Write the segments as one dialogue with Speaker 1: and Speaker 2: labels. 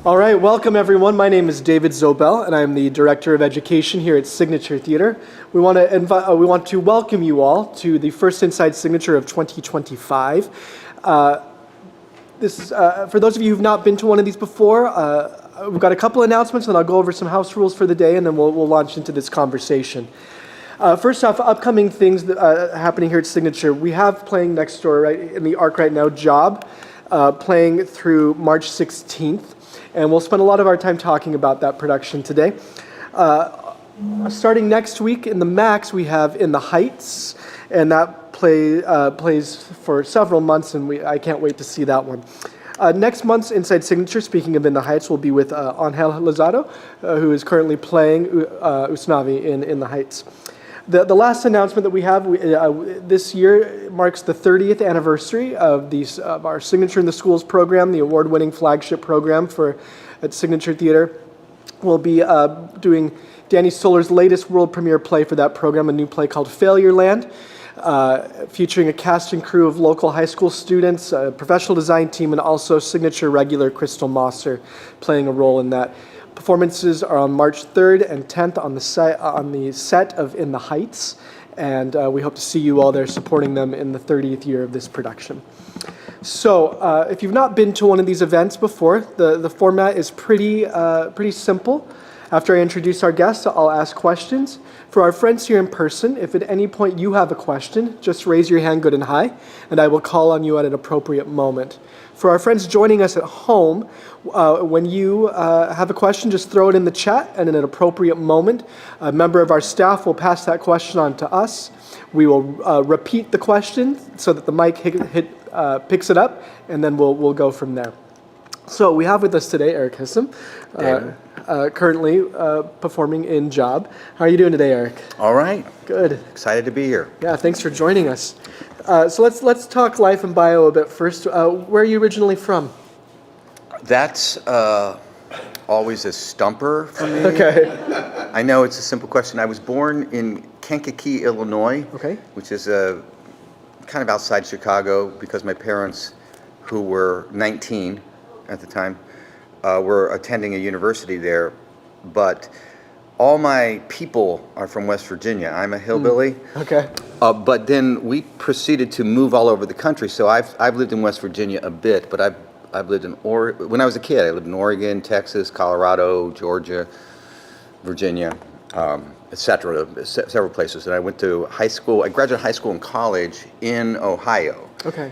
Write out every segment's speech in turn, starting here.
Speaker 1: All right, welcome everyone. My name is David Zobell, and I'm the Director of Education here at Signature Theater. We want to welcome you all to the first Inside Signature of 2025. For those of you who've not been to one of these before, we've got a couple announcements, and I'll go over some house rules for the day, and then we'll launch into this conversation. First off, upcoming things happening here at Signature. We have playing next door, right in the arc right now, Job, playing through March 16th. And we'll spend a lot of our time talking about that production today. Starting next week in the Max, we have In the Heights, and that plays for several months, and I can't wait to see that one. Next month's Inside Signature, speaking of In the Heights, will be with Angel Lozado, who is currently playing Usnavi in The Heights. The last announcement that we have this year marks the 30th anniversary of our Signature in the Schools program, the award-winning flagship program at Signature Theater. We'll be doing Danny Stoller's latest world premiere play for that program, a new play called Failureland, featuring a cast and crew of local high school students, a professional design team, and also Signature regular Crystal Mosser playing a role in that. Performances are on March 3rd and 10th on the set of In the Heights, and we hope to see you all there supporting them in the 30th year of this production. So, if you've not been to one of these events before, the format is pretty simple. After I introduce our guests, I'll ask questions. For our friends here in person, if at any point you have a question, just raise your hand good and high, and I will call on you at an appropriate moment. For our friends joining us at home, when you have a question, just throw it in the chat, and in an appropriate moment, a member of our staff will pass that question on to us. We will repeat the question so that the mic picks it up, and then we'll go from there. So we have with us today Eric Hissom, currently performing in Job. How are you doing today, Eric?
Speaker 2: All right.
Speaker 1: Good.
Speaker 2: Excited to be here.
Speaker 1: Yeah, thanks for joining us. So let's talk life and bio a bit first. Where are you originally from?
Speaker 2: That's always a stumper for me.
Speaker 1: Okay.
Speaker 2: I know it's a simple question. I was born in Kankakee, Illinois, which is kind of outside Chicago, because my parents, who were 19 at the time, were attending a university there. But all my people are from West Virginia. I'm a hillbilly.
Speaker 1: Okay.
Speaker 2: But then we proceeded to move all over the country. So I've lived in West Virginia a bit, but I've lived in when I was a kid, I lived in Oregon, Texas, Colorado, Georgia, Virginia, etc. Several places. And I went to high school. I graduated high school and college in Ohio.
Speaker 1: Okay.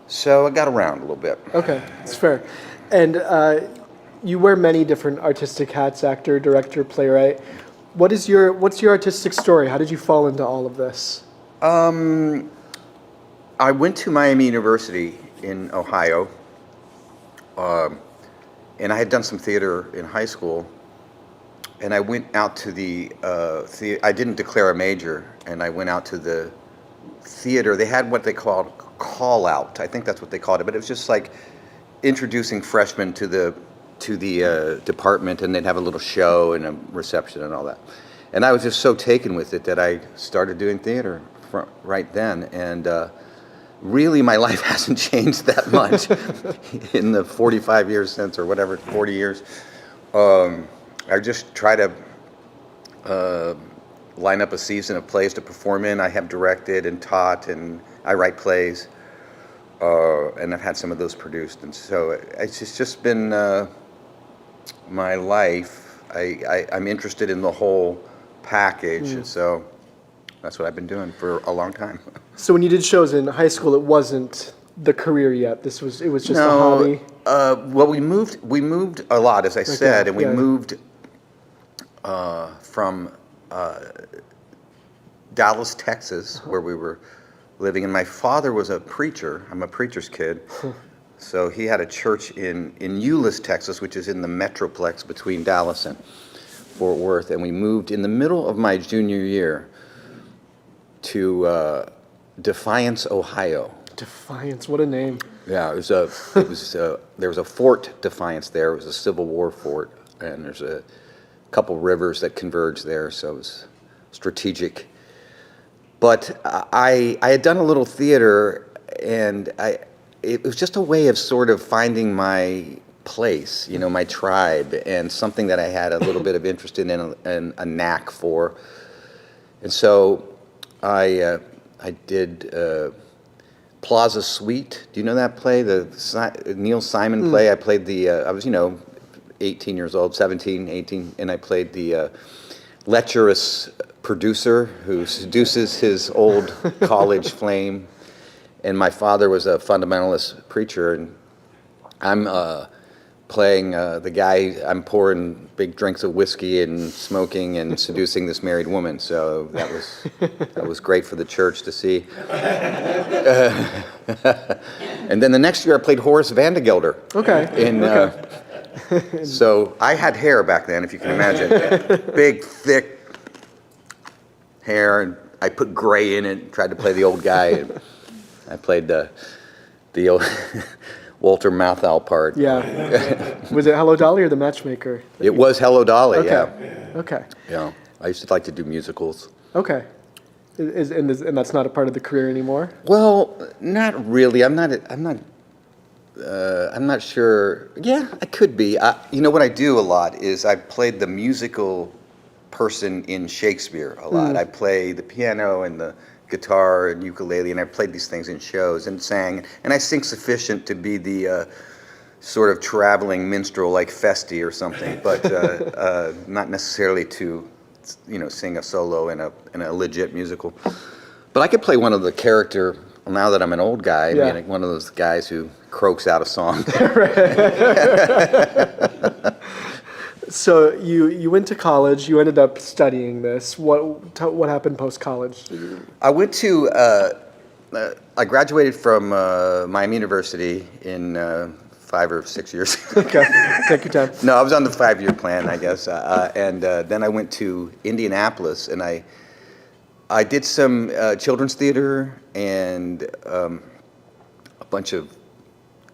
Speaker 2: So I got around a little bit.
Speaker 1: Okay, that's fair. And you wear many different artistic hats: actor, director, playwright. What's your artistic story? How did you fall into all of this?
Speaker 2: I went to Miami University in Ohio, and I had done some theater in high school, and I went out to the I didn't declare a major, and I went out to the theater. They had what they called call out. I think that's what they called it, but it was just like introducing freshmen to the department, and they'd have a little show and a reception and all that. And I was just so taken with it that I started doing theater right then. And really, my life hasn't changed that much in the 45 years since, or whatever, 40 years. I just try to line up a season of plays to perform in. I have directed and taught, and I write plays. And I've had some of those produced. And so it's just been my life. I'm interested in the whole package, and so that's what I've been doing for a long time.
Speaker 1: So when you did shows in high school, it wasn't the career yet. It was just a hobby.
Speaker 2: Well, we moved a lot, as I said, and we moved from Dallas, Texas, where we were living. And my father was a preacher. I'm a preacher's kid. So he had a church in Euless, Texas, which is in the metroplex between Dallas and Fort Worth. And we moved in the middle of my junior year to Defiance, Ohio.
Speaker 1: Defiance, what a name.
Speaker 2: Yeah, there was a Fort Defiance there. It was a Civil War fort, and there's a couple rivers that converge there, so it was strategic. But I had done a little theater, and it was just a way of sort of finding my place, my tribe, and something that I had a little bit of interest in and a knack for. And so I did Plaza Suite. Do you know that play, the Neil Simon play? I played I was 18 years old, 17, 18, and I played the lecherous producer who seduces his old college flame. And my father was a fundamentalist preacher, and I'm playing the guy. I'm pouring big drinks of whiskey and smoking and seducing this married woman. So that was great for the church to see. And then the next year I played Horace Vandegelder.
Speaker 1: Okay.
Speaker 2: So I had hair back then, if you can imagine, big, thick hair, and I put gray in it and tried to play the old guy. And I played the old Walter Matthau part.
Speaker 1: Yeah. Was it Hello Dolly or The Matchmaker?
Speaker 2: It was Hello Dolly.
Speaker 1: Okay.
Speaker 2: Yeah.
Speaker 1: Okay.
Speaker 2: Yeah. I used to like to do musicals.
Speaker 1: Okay. And that's not a part of the career anymore?
Speaker 2: Well, not really. I'm not sure. Yeah, I could be. What I do a lot is I played the musical person in Shakespeare a lot. I play the piano and the guitar and ukulele, and I played these things in shows and sang. And I sing sufficient to be the sort of traveling minstrel like Festi or something, but not necessarily to, sing a solo in a legit musical. But I could play one of the character. Now that I'm an old guy,
Speaker 1: Yeah.
Speaker 2: I mean, one of those guys who croaks out a song.
Speaker 1: So you went to college. You ended up studying this. What happened post college?
Speaker 2: I went to. I graduated from Miami University in 5 or 6 years.
Speaker 1: Okay, take your time.
Speaker 2: No, I was on the 5-year plan, I guess. And then I went to Indianapolis, and I did some children's theater and a bunch of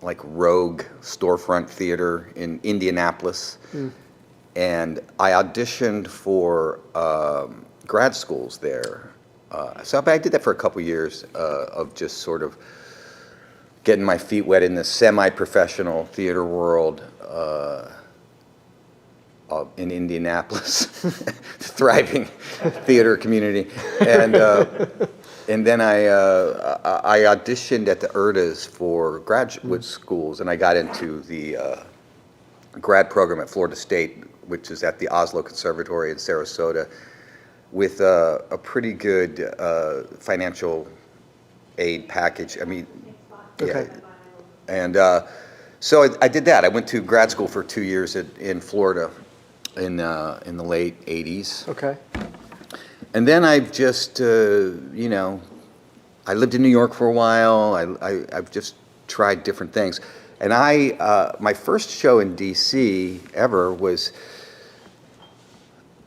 Speaker 2: like rogue storefront theater in Indianapolis. And I auditioned for grad schools there. So I did that for a couple years of just sort of getting my feet wet in the semi-professional theater world in Indianapolis, thriving theater community. And then I auditioned at the ERDAs for graduate schools, and I got into the grad program at Florida State, which is at the Oslo Conservatory in Sarasota, with a pretty good financial aid package. I mean,
Speaker 1: Okay.
Speaker 2: yeah. And so I did that. I went to grad school for 2 years in Florida in the late 80s.
Speaker 1: Okay.
Speaker 2: And then I've just, I lived in New York for a while. I've just tried different things. And my first show in D.C. ever was,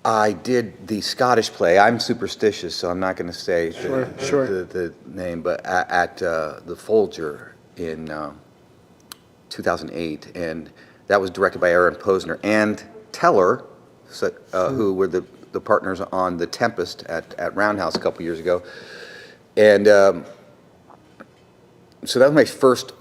Speaker 2: I did the Scottish play. I'm superstitious, so I'm not going to say the name, but at the Folger in 2008. And that was directed by Aaron Posner and Teller, who were the partners on The Tempest at Roundhouse a couple years ago. And so that was my first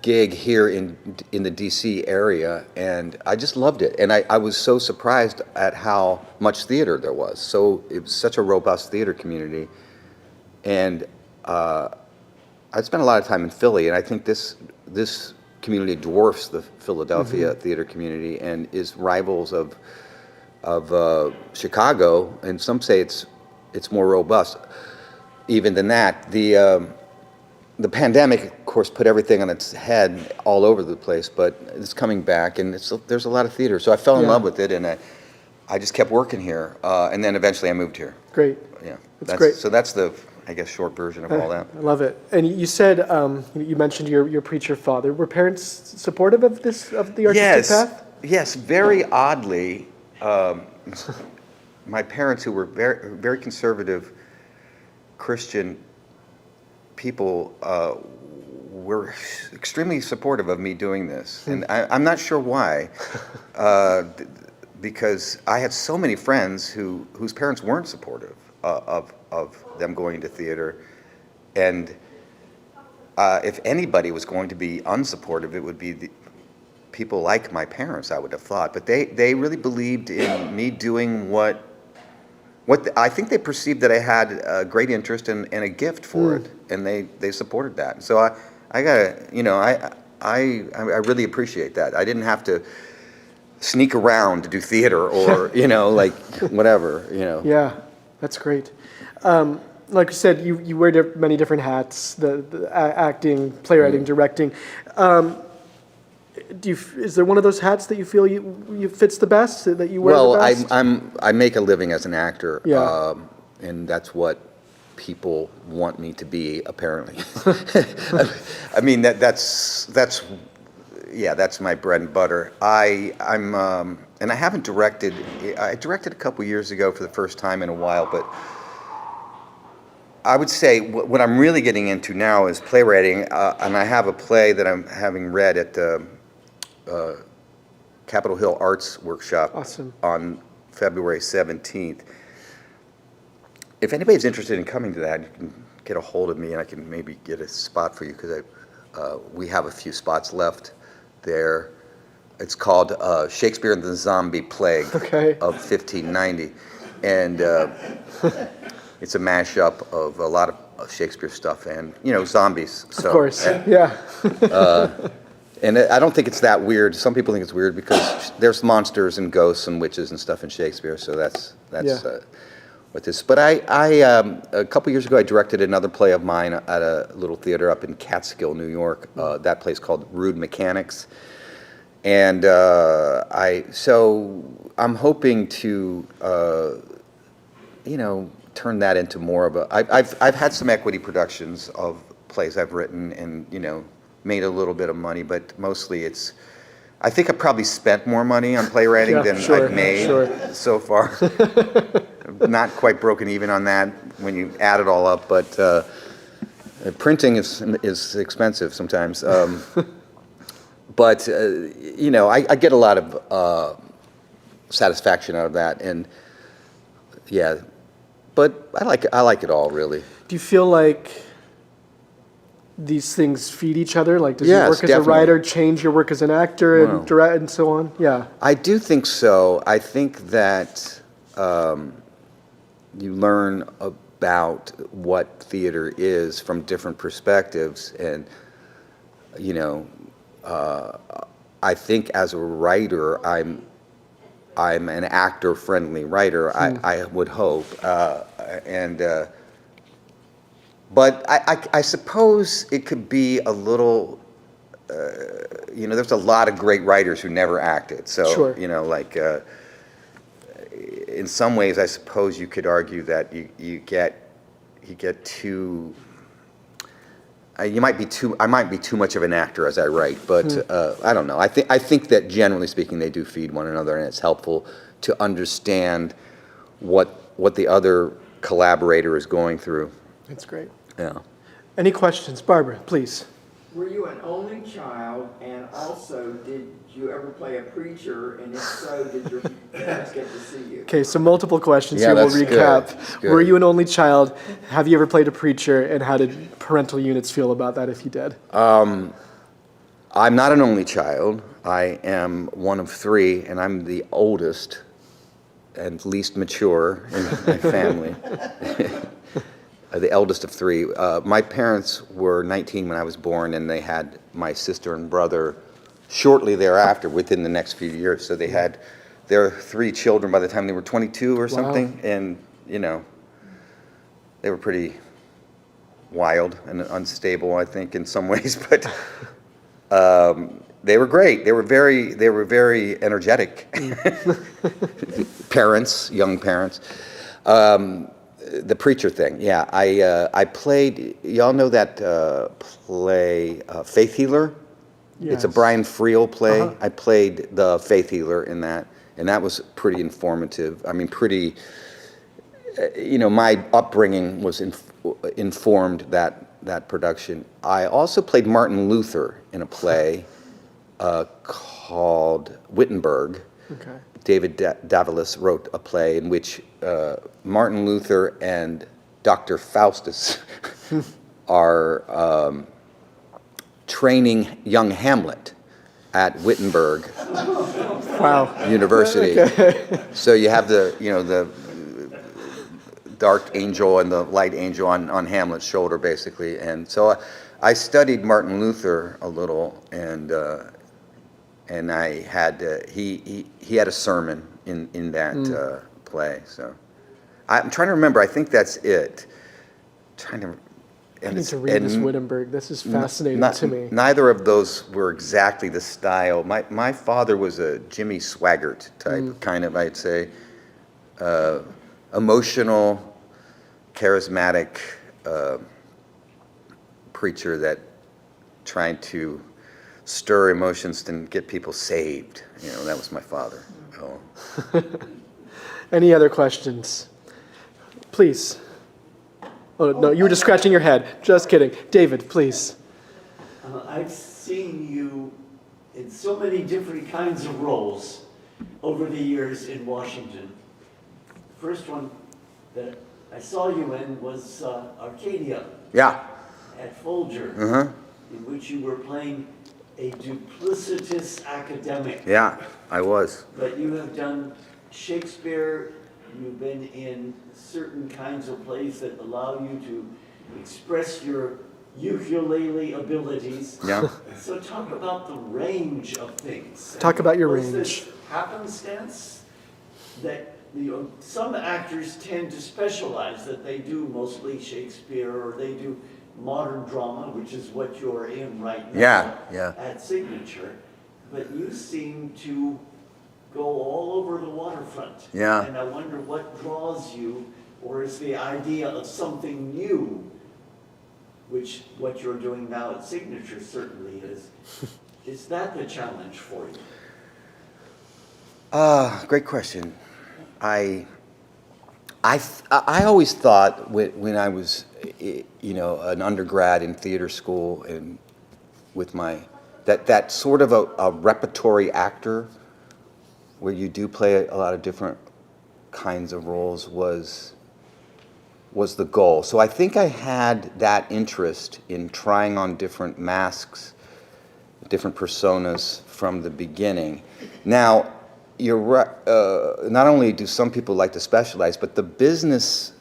Speaker 2: gig here in the DC area, and I just loved it. And I was so surprised at how much theater there was. So it was such a robust theater community. And I spent a lot of time in Philly, and I think this community dwarfs the Philadelphia theater community and is rivals of Chicago, and some say it's more robust even than that. The pandemic, of course, put everything on its head all over the place, but it's coming back, and there's a lot of theater. So I fell in love with it, and I just kept working here, and then eventually I moved here.
Speaker 1: Great.
Speaker 2: Yeah,
Speaker 1: That's great.
Speaker 2: So that's the, I guess, short version of all that.
Speaker 1: I love it. And you said you mentioned your preacher father. Were parents supportive of the artistic path?
Speaker 2: Yes, very oddly, my parents, who were very, very conservative Christian people, were extremely supportive of me doing this. And I'm not sure why, because I had so many friends whose parents weren't supportive of them going into theater. And if anybody was going to be unsupportive, it would be people like my parents, I would have thought. But they really believed in me doing I think they perceived that I had a great interest and a gift for it, and they supported that. So I gotta, I really appreciate that. I didn't have to sneak around to do theater or like whatever.
Speaker 1: Yeah, that's great. Like you said, you wear many different hats: the acting, playwriting, directing. Is there one of those hats that you feel you fits the best, that you wear the best?
Speaker 2: I make a living as an actor,
Speaker 1: Yeah.
Speaker 2: and that's what people want me to be, apparently. I mean that's my bread and butter. I'm and I haven't directed. I directed a couple years ago for the first time in a while, but I would say what I'm really getting into now is playwriting, and I have a play that I'm having read at the Capitol Hill Arts Workshop
Speaker 1: Awesome.
Speaker 2: on February 17th. If anybody's interested in coming to that, you can get a hold of me and I can maybe get a spot for you, because we have a few spots left there. It's called Shakespeare and the Zombie Plague of 1590. And it's a mashup of a lot of Shakespeare stuff and, zombies. So,
Speaker 1: of course, yeah.
Speaker 2: And I don't think it's that weird. Some people think it's weird because there's monsters and ghosts and witches and stuff in Shakespeare, so that's what this. But I a couple years ago, I directed another play of mine at a little theater up in Catskill, New York. That play's called Rude Mechanics, and so I'm hoping to turn that into more of a. I've had some equity productions of plays I've written, and made a little bit of money, but mostly I think I probably spent more money on playwriting than I've made so far. Not quite broken even on that when you add it all up, but printing is expensive sometimes. But I get a lot of satisfaction out of that, and but I like it all, really.
Speaker 1: Do you feel like these things feed each other? Like, does your work as
Speaker 2: definitely.
Speaker 1: a writer change your work as an actor and direct and so on? Yeah.
Speaker 2: I do think so. I think that you learn about what theater is from different perspectives, and I think as a writer, I'm an actor-friendly writer. I would hope, but I suppose it could be a little, there's a lot of great writers who never acted. So, in some ways, I suppose you could argue that you get too, I might be too much of an actor as I write, but I don't know. I think that generally speaking, they do feed one another, and it's helpful to understand what the other collaborator is going through.
Speaker 1: That's great.
Speaker 2: Yeah.
Speaker 1: Any questions? Barbara, please.
Speaker 3: Were you an only child, and also did you ever play a preacher, and if so, did your parents get to see you?
Speaker 1: Okay, so multiple questions
Speaker 2: Yeah,
Speaker 1: here. We'll
Speaker 2: that's
Speaker 1: recap.
Speaker 2: good. That's good.
Speaker 1: Were you an only child? Have you ever played a preacher, and how did parental units feel about that if you did?
Speaker 2: I'm not an only child. I am one of three, and I'm the oldest and least mature in my family. The eldest of three. My parents were 19 when I was born, and they had my sister and brother shortly thereafter, within the next few years. So they had their three children by the time they were 22 or something, and they were pretty wild and unstable, I think, in some ways, but they were great. They were very energetic parents, young parents. The preacher thing, yeah. I played. Y'all know that play, Faith Healer?
Speaker 1: Yes.
Speaker 2: It's a Brian Friel play. I played the Faith Healer in that, and that was pretty informative. I mean, my upbringing was informed that production. I also played Martin Luther in a play called Wittenberg.
Speaker 1: Okay.
Speaker 2: David Zobell wrote a play in which Martin Luther and Dr. Faustus are training young Hamlet at Wittenberg
Speaker 1: Wow.
Speaker 2: University.
Speaker 1: Okay.
Speaker 2: So you have the dark angel and the light angel on Hamlet's shoulder, basically. And so I studied Martin Luther a little, and I had he had a sermon in that play. So I'm trying to remember. I think that's it. Trying to.
Speaker 1: I need to read this Wittenberg. This is fascinating to me.
Speaker 2: Neither of those were exactly the style. My father was a Jimmy Swaggart type, kind of, I'd say, emotional, charismatic preacher that trying to stir emotions and get people saved. That was my father. Oh.
Speaker 1: Any other questions? Please. Oh, no, you were just scratching your head. Just kidding. David, please.
Speaker 4: I've seen you in so many different kinds of roles over the years in Washington. The first one that I saw you in was Arcadia
Speaker 2: Yeah.
Speaker 4: at Folger, in which you were playing a duplicitous academic.
Speaker 2: Yeah, I was.
Speaker 4: But you have done Shakespeare. You've been in certain kinds of plays that allow you to express your ukulele abilities.
Speaker 2: Yeah.
Speaker 4: So talk about the range of things.
Speaker 1: Talk about your
Speaker 4: Was
Speaker 1: range.
Speaker 4: this happenstance that some actors tend to specialize, that they do mostly Shakespeare or they do modern drama, which is what you're in right now
Speaker 2: Yeah.
Speaker 4: at Signature. But you seem to go all over the waterfront.
Speaker 2: Yeah.
Speaker 4: And I wonder what draws you, or is the idea of something new, which what you're doing now at Signature certainly is that the challenge for you?
Speaker 2: Great question. I always thought when I was, an undergrad in theater school and with that sort of a repertory actor, where you do play a lot of different kinds of roles, was the goal. So I think I had that interest in trying on different masks, different personas from the beginning. Now, you're right, not only do some people like to specialize, but the business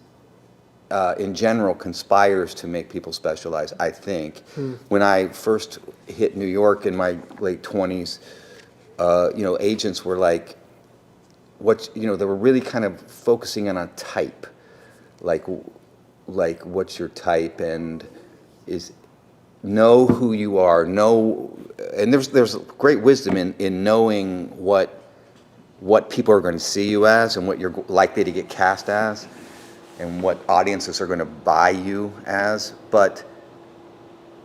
Speaker 2: in general conspires to make people specialize, I think. When I first hit New York in my late 20s, agents were like, they were really kind of focusing on a type, like what's your type, and know who you are, and there's great wisdom in knowing what people are going to see you as and what you're likely to get cast as and what audiences are going to buy you as, but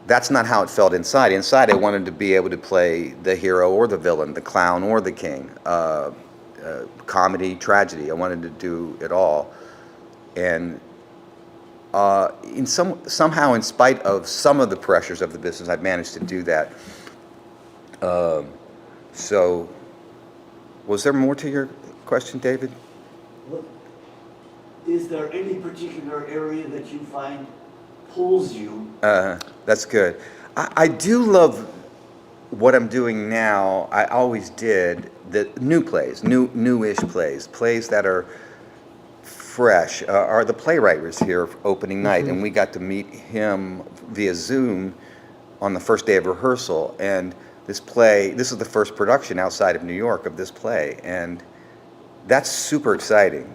Speaker 2: that's not how it felt inside. Inside, I wanted to be able to play the hero or the villain, the clown or the king, comedy, tragedy. I wanted to do it all. And somehow, in spite of some of the pressures of the business, I've managed to do that. So, was there more to your question, David?
Speaker 4: Look, is there any particular area that you find pulls you?
Speaker 2: That's good. I do love what I'm doing now. I always did the new plays, newish plays that are fresh. The playwright was here for opening night, and we got to meet him via Zoom on the first day of rehearsal. And this is the first production outside of New York of this play, and that's super exciting.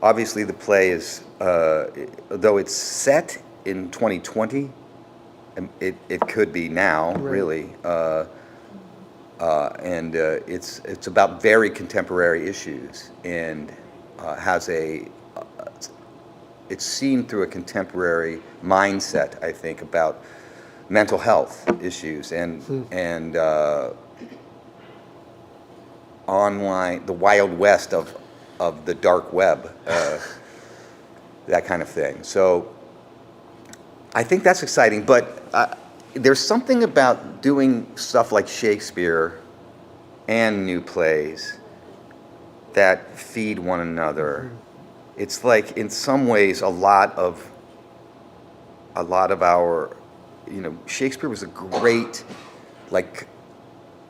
Speaker 2: Obviously, the play is, though it's set in 2020, it could be now, really. And it's about very contemporary issues, and it's seen through a contemporary mindset, I think, about mental health issues and online, the Wild West of the dark web, that kind of thing. So I think that's exciting, but there's something about doing stuff like Shakespeare and new plays that feed one another. It's like, in some ways, a lot of our Shakespeare was a great, like,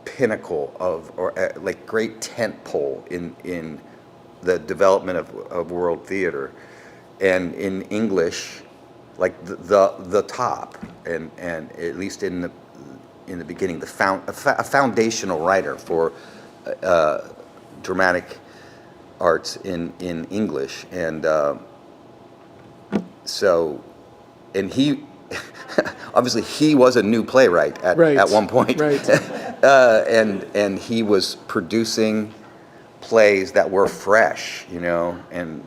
Speaker 2: pinnacle of, or like great tent pole in the development of world theater, and in English, like the top, and at least in the beginning, a foundational writer for dramatic arts in English, and so, and he obviously he was a new playwright at one point,
Speaker 1: Right.
Speaker 2: and he was producing plays that were fresh, and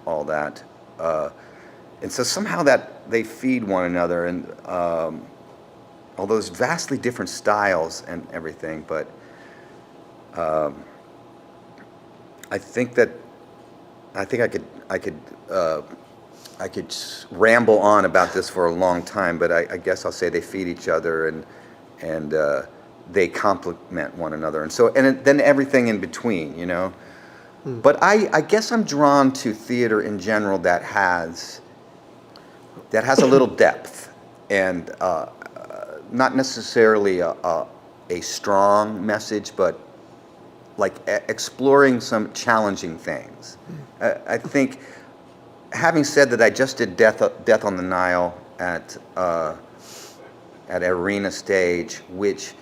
Speaker 2: all that, and so somehow that they feed one another, and although there's vastly different styles and everything, but I think I could ramble on about this for a long time, but I guess I'll say they feed each other, and they complement one another, and then everything in between, But I guess I'm drawn to theater in general that has a little depth, and not necessarily a strong message, but like exploring some challenging things. I think, having said that, I just did Death on the Nile at Arena Stage, which,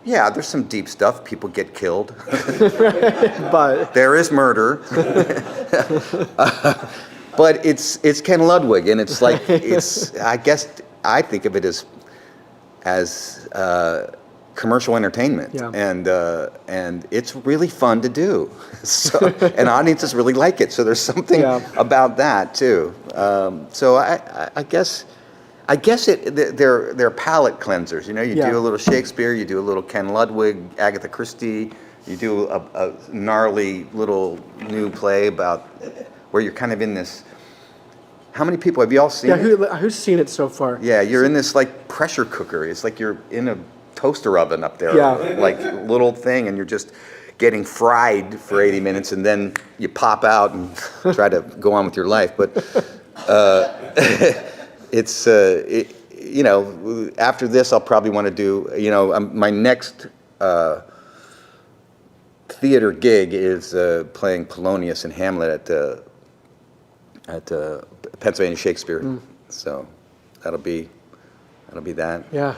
Speaker 2: yeah, there's some deep stuff. People get killed.
Speaker 1: But
Speaker 2: There is murder. But it's Ken Ludwig, and it's like, I guess I think of it as commercial entertainment,
Speaker 1: Yeah.
Speaker 2: and it's really fun to do. So, and audiences really like it. So there's something about that too. So I guess they're palate cleansers. You do a little Shakespeare, you do a little Ken Ludwig, Agatha Christie, you do a gnarly little new play about where you're kind of in this. How many people have you all seen it?
Speaker 1: Who's seen it so far?
Speaker 2: Yeah, you're in this like pressure cooker. It's like you're in a toaster oven up there,
Speaker 1: Yeah.
Speaker 2: like little thing, and you're just getting fried for 80 minutes, and then you pop out and try to go on with your life. But after this, I'll probably want to do, my next theater gig is playing Polonius and Hamlet at Pennsylvania Shakespeare. So that'll be that.
Speaker 1: Yeah.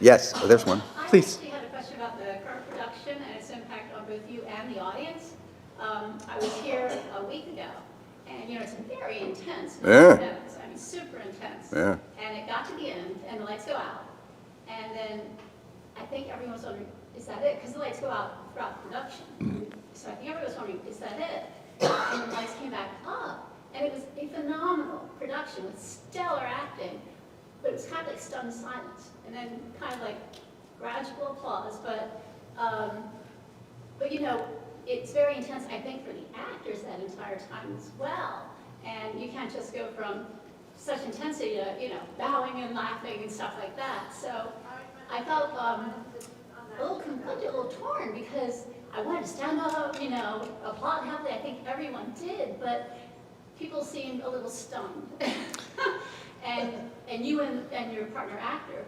Speaker 2: Yes, there's one.
Speaker 1: Please.
Speaker 5: I actually had a question about the current production and its impact on both you and the audience. I was here a week ago, and it's very intense.
Speaker 2: Yeah.
Speaker 5: I mean, super intense.
Speaker 2: Yeah.
Speaker 5: And it got to the end, and the lights go out, and then I think everyone was wondering, is that it? Because the lights go out throughout the production. So I think everyone was wondering, is that it? And the lights came back up, and it was a phenomenal production with stellar acting. But it was kind of like stunned silence, and then kind of like gradual applause. But it's very intense, I think, for the actors that entire time as well. And you can't just go from such intensity to, bowing and laughing and stuff like that. So I felt a little conflicted, a little torn, because I wanted to stand up, applaud happily. I think everyone did, but people seemed a little stunned. And you and your partner actor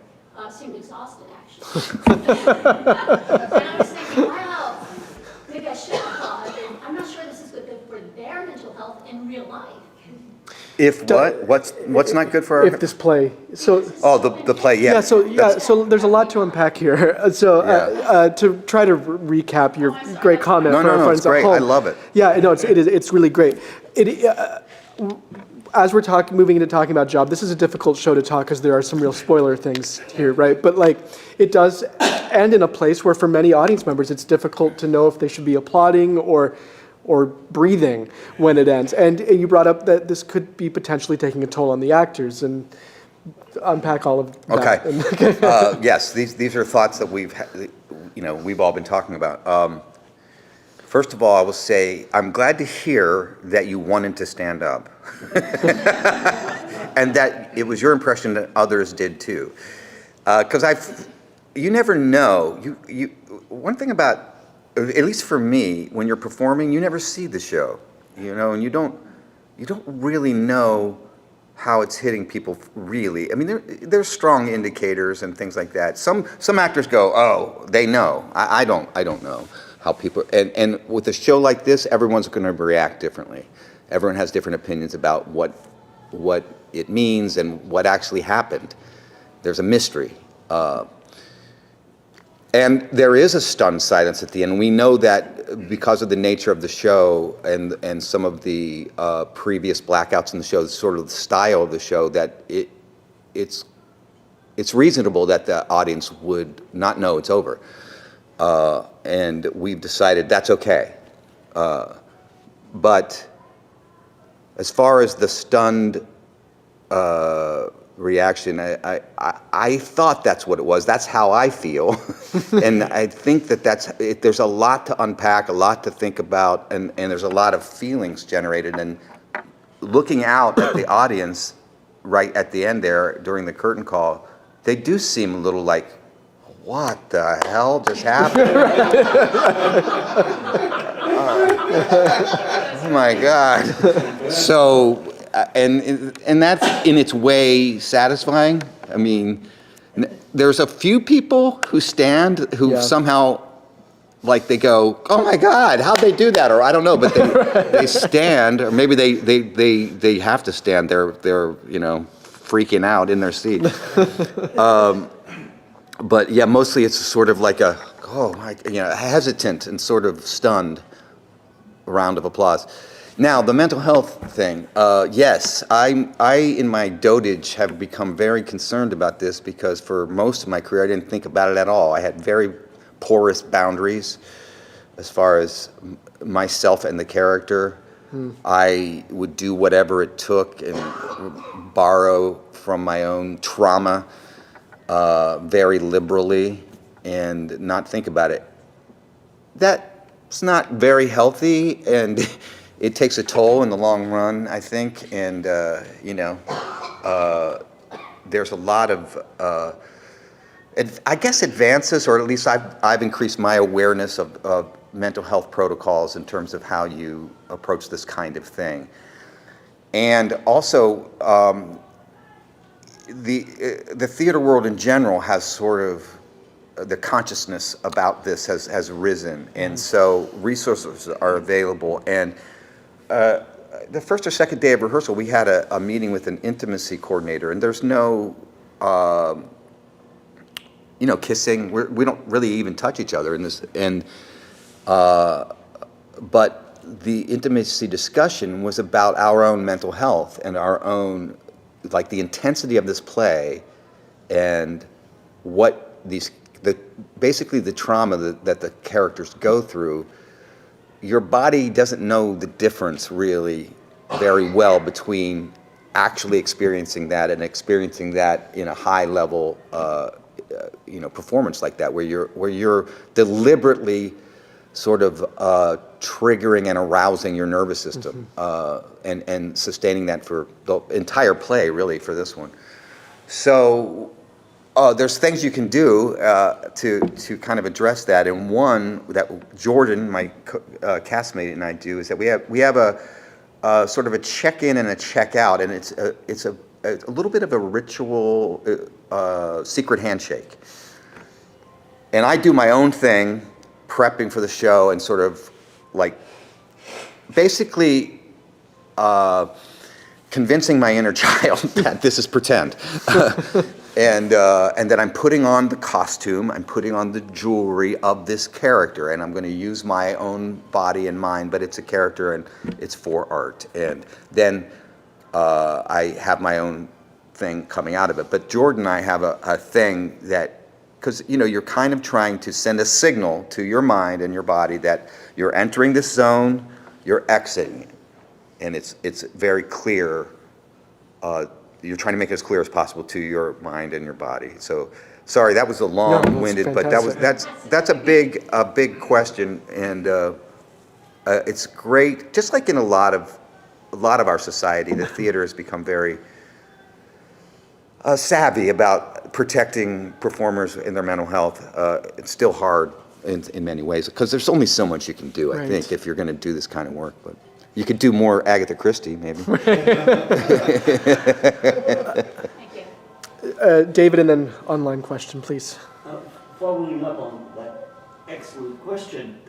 Speaker 5: seemed exhausted, actually. And I was thinking, wow, maybe I should applaud. I'm not sure this is good for their mental health in real life.
Speaker 2: If what? What's not good for our?
Speaker 1: If this play, so
Speaker 2: the play, yeah.
Speaker 1: So there's a lot to unpack here. To try to recap your great comment
Speaker 2: No,
Speaker 1: for our
Speaker 2: no,
Speaker 1: friends
Speaker 2: it's great.
Speaker 1: at home.
Speaker 2: I love it.
Speaker 1: Yeah, no, it's really great. As we're moving into talking about Job, this is a difficult show to talk because there are some real spoiler things here, right? But it does end in a place where for many audience members, it's difficult to know if they should be applauding or breathing when it ends. And you brought up that this could be potentially taking a toll on the actors, and unpack all of that.
Speaker 2: Okay. Yes, these are thoughts that we've all been talking about. First of all, I will say I'm glad to hear that you wanted to stand up, and that it was your impression that others did too. Because you never know. One thing about, at least for me, when you're performing, you never see the show, and you don't really know how it's hitting people really. I mean, there's strong indicators and things like that. Some actors go, oh, they know. I don't know how people, and with a show like this, everyone's going to react differently. Everyone has different opinions about what it means and what actually happened. There's a mystery. And there is a stunned silence at the end. We know that because of the nature of the show and some of the previous blackouts in the show, sort of the style of the show, that it's reasonable that the audience would not know it's over. And we've decided that's okay. But as far as the stunned reaction, I thought that's what it was. That's how I feel. And I think that there's a lot to unpack, a lot to think about, and there's a lot of feelings generated. And looking out at the audience right at the end there during the curtain call, they do seem a little like, what the hell just happened? Oh my God. So, and that's in its way satisfying. I mean, there's a few people who stand who somehow, like, they go, oh my God, how'd they do that? Or I don't know, but they stand, or maybe they have to stand. They're freaking out in their seat. But yeah, mostly it's sort of like a, hesitant and sort of stunned round of applause. Now, the mental health thing, yes, I in my dotage have become very concerned about this because for most of my career I didn't think about it at all. I had very porous boundaries as far as myself and the character. I would do whatever it took and borrow from my own trauma very liberally and not think about it. That's not very healthy, and it takes a toll in the long run, I think, and there's a lot of, I guess, advances, or at least I've increased my awareness of mental health protocols in terms of how you approach this kind of thing. And also, the theater world in general has sort of, the consciousness about this has risen, and so resources are available. And the first or second day of rehearsal, we had a meeting with an intimacy coordinator, and there's no, kissing. We don't really even touch each other in this. And but the intimacy discussion was about our own mental health and our own, like, the intensity of this play, and what basically the trauma that the characters go through. Your body doesn't know the difference really very well between actually experiencing that and experiencing that in a high level, performance like that, where you're deliberately sort of triggering and arousing your nervous system, and sustaining that for the entire play, really, for this one. So there's things you can do to kind of address that, and one that Jordan, my castmate, and I do is that we have a sort of a check-in and a check-out, and it's a little bit of a ritual, secret handshake. And I do my own thing, prepping for the show, and sort of like basically convincing my inner child that this is pretend. And that I'm putting on the costume, I'm putting on the jewelry of this character, and I'm going to use my own body and mind, but it's a character and it's for art. And then I have my own thing coming out of it. But Jordan and I have a thing that, because you're kind of trying to send a signal to your mind and your body that you're entering this zone, you're exiting it, and it's very clear. You're trying to make it as clear as possible to your mind and your body. So, sorry, that was a long-winded, but that's a big question, and it's great. Just like in a lot of our society, the theater has become very savvy about protecting performers in their mental health. It's still hard in many ways because there's only so much you can do, I think, if you're going to do this kind of work. But You could do more Agatha Christie, maybe.
Speaker 5: Thank you.
Speaker 1: David, and then online question, please.
Speaker 4: Following up on that excellent question,